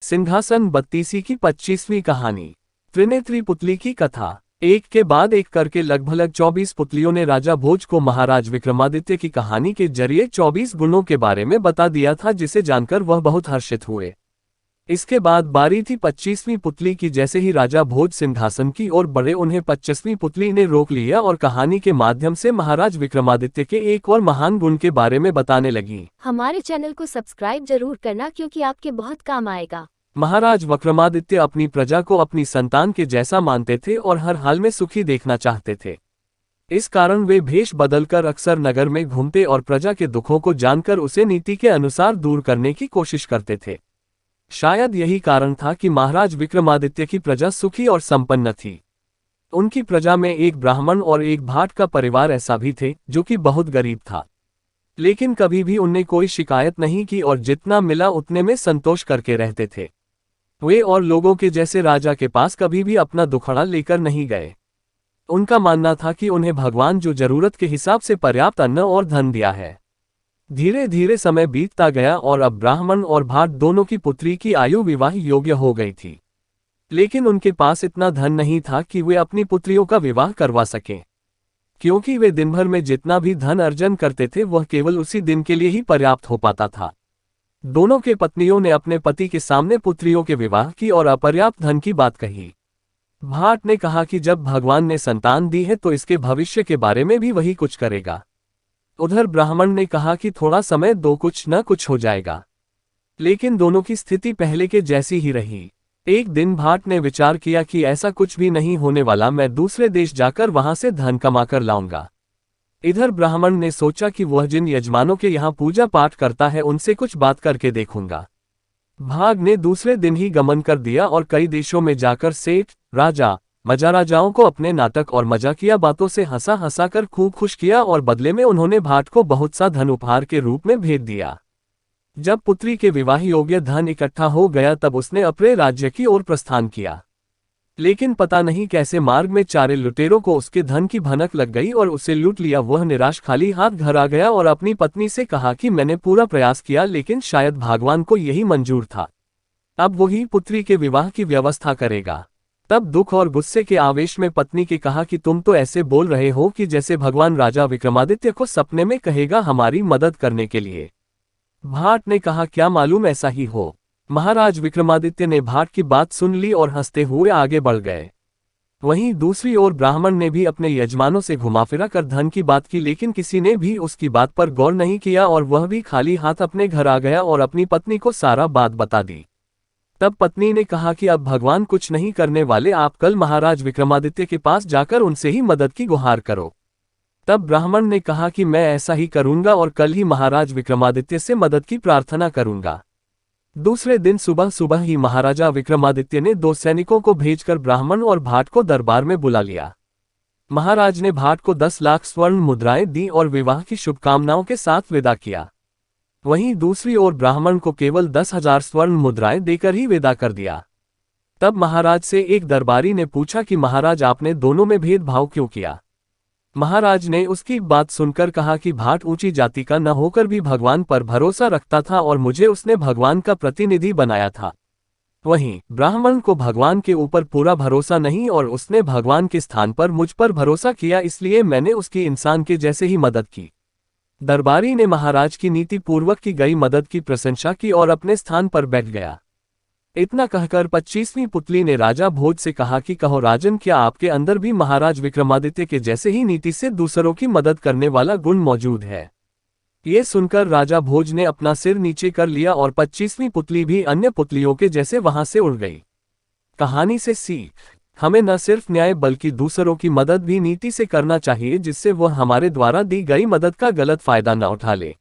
सिंहासन बत्तीसी की 25वीं कहानी। त्रिनेत्री पुतली की कथा। एक के बाद एक करके लगभग 24 पुतलियों ने राजा भोज को महाराज विक्रमादित्य की कहानी के जरिए 24 गुणों के बारे में बता दिया था, जिसे जानकर वह बहुत हर्षित हुए। इसके बाद बारी थी 25वीं पुतली की। जैसे ही राजा भोज सिंहासन की ओर बढ़े, उन्हें 25वीं पुतली ने रोक लिया और कहानी के माध्यम से महाराज विक्रमादित्य के एक और महान गुण के बारे में बताने लगी। हमारे चैनल को सब्सक्राइब जरूर करना, क्योंकि आपके बहुत काम आएगा। महाराज विक्रमादित्य अपनी प्रजा को अपनी संतान के जैसा मानते थे और हर हाल में सुखी देखना चाहते थे। इस कारण वे भेष बदलकर अक्सर नगर में घूमते और प्रजा के दुखों को जानकर उसे नीति के अनुसार दूर करने की कोशिश करते थे। शायद यही कारण था कि महाराज विक्रमादित्य की प्रजा सुखी और संपन्न थी। उनकी प्रजा में एक ब्राह्मण और एक भाट का परिवार ऐसा भी थे, जो कि बहुत गरीब था, लेकिन कभी भी उनने कोई शिकायत नहीं की और जितना मिला उतने में संतोष करके रहते थे। वे और लोगों के जैसे राजा के पास कभी भी अपना दुखड़ा लेकर नहीं गए। उनका मानना था कि उन्हें भगवान जो जरूरत के हिसाब से पर्याप्त अन्न और धन दिया है। धीरे धीरे समय बीतता गया और अब ब्राह्मण और भाट दोनों की पुत्री की आयु विवाह योग्य हो गई थी, लेकिन उनके पास इतना धन नहीं था कि वे अपनी पुत्रियों का विवाह करवा सकें, क्योंकि वे दिन भर में जितना भी धन अर्जन करते थे वह केवल उसी दिन के लिए ही पर्याप्त हो पाता था। दोनों के पत्नियों ने अपने पति के सामने पुत्रियों के विवाह की और अपर्याप्त धन की बात कही। भाट ने कहा कि जब भगवान ने संतान दी है तो इसके भविष्य के बारे में भी वही कुछ करेगा। उधर ब्राह्मण ने कहा कि थोड़ा समय दो, कुछ न कुछ हो जाएगा। लेकिन दोनों की स्थिति पहले के जैसी ही रही। एक दिन भाट ने विचार किया कि ऐसा कुछ भी नहीं होने वाला, मैं दूसरे देश जाकर वहां से धन कमाकर लाऊंगा। इधर ब्राह्मण ने सोचा कि वह जिन यजमानों के यहाँ पूजा पाठ करता है उनसे कुछ बात करके देखूंगा। भाग ने दूसरे दिन ही गमन कर दिया और कई देशों में जाकर सेठ, राजा, महाराजाओं को अपने नाटक और मजाकिया बातों से हंसा हंसा कर खूब खुश किया और बदले में उन्होंने भाट को बहुत सा धन उपहार के रूप में भेज दिया। जब पुत्री के विवाह योग्य धन इकट्ठा हो गया तब उसने अपने राज्य की ओर प्रस्थान किया, लेकिन पता नहीं कैसे मार्ग में चारे लुटेरों को उसके धन की भनक लग गई और उसे लूट लिया। वह निराश खाली हाथ घर आ गया और अपनी पत्नी से कहा कि मैंने पूरा प्रयास किया, लेकिन शायद भगवान को यही मंजूर था, अब वही पुत्री के विवाह की व्यवस्था करेगा। तब दुख और गुस्से के आवेश में पत्नी के कहा कि तुम तो ऐसे बोल रहे हो कि जैसे भगवान राजा विक्रमादित्य को सपने में कहेगा हमारी मदद करने के लिए। भाट ने कहा क्या मालूम ऐसा ही हो। महाराज विक्रमादित्य ने भाट की बात सुन ली और हंसते हुए आगे बढ़ गए। वहीं दूसरी ओर ब्राह्मण ने भी अपने यजमानों से घुमाफिरा कर धन की बात की, लेकिन किसी ने भी उसकी बात पर गौर नहीं किया और वह भी खाली हाथ अपने घर आ गया और अपनी पत्नी को सारा बात बता दी। तब पत्नी ने कहा कि अब भगवान कुछ नहीं करने वाले, आप कल महाराज विक्रमादित्य के पास जाकर उनसे ही मदद की गुहार करो। तब ब्राह्मण ने कहा कि मैं ऐसा ही करूंगा और कल ही महाराज विक्रमादित्य से मदद की प्रार्थना करूंगा। दूसरे दिन सुबह सुबह ही महाराजा विक्रमादित्य ने 2 सैनिकों को भेजकर ब्राह्मण और भाट को दरबार में बुला लिया। महाराज ने भाट को 10 लाख स्वर्ण मुद्राएं दी और विवाह की शुभकामनाओं के साथ विदा किया। वहीं दूसरी ओर ब्राह्मण को केवल 10,000 स्वर्ण मुद्राएं देकर ही विदा कर दिया। तब महाराज से एक दरबारी ने पूछा कि महाराज आपने दोनों में भेदभाव क्यों किया। महाराज ने उसकी बात सुनकर कहा कि भाट ऊंची जाति का न होकर भी भगवान पर भरोसा रखता था और मुझे उसने भगवान का प्रतिनिधि बनाया था। वहीं ब्राह्मण को भगवान के ऊपर पूरा भरोसा नहीं और उसने भगवान के स्थान पर मुझ पर भरोसा किया, इसलिए मैंने उसकी इंसान के जैसे ही मदद की। दरबारी ने महाराज की नीति पूर्वक की गई मदद की प्रशंसा की और अपने स्थान पर बैठ गया। इतना कहकर 25वीं पुतली ने राजा भोज से कहा कि कहो राजन, क्या आपके अंदर भी महाराज विक्रमादित्य के जैसे ही नीति से दूसरों की मदद करने वाला गुण मौजूद है। ये सुनकर राजा भोज ने अपना सिर नीचे कर लिया और 25वीं पुतली भी अन्य पुतलियों के जैसे वहां से उड़ गई। कहानी से सीख, हमें न सिर्फ न्याय बल्कि दूसरों की मदद भी नीति से करना चाहिए, जिससे वह हमारे द्वारा दी गई मदद का गलत फायदा न उठा ले।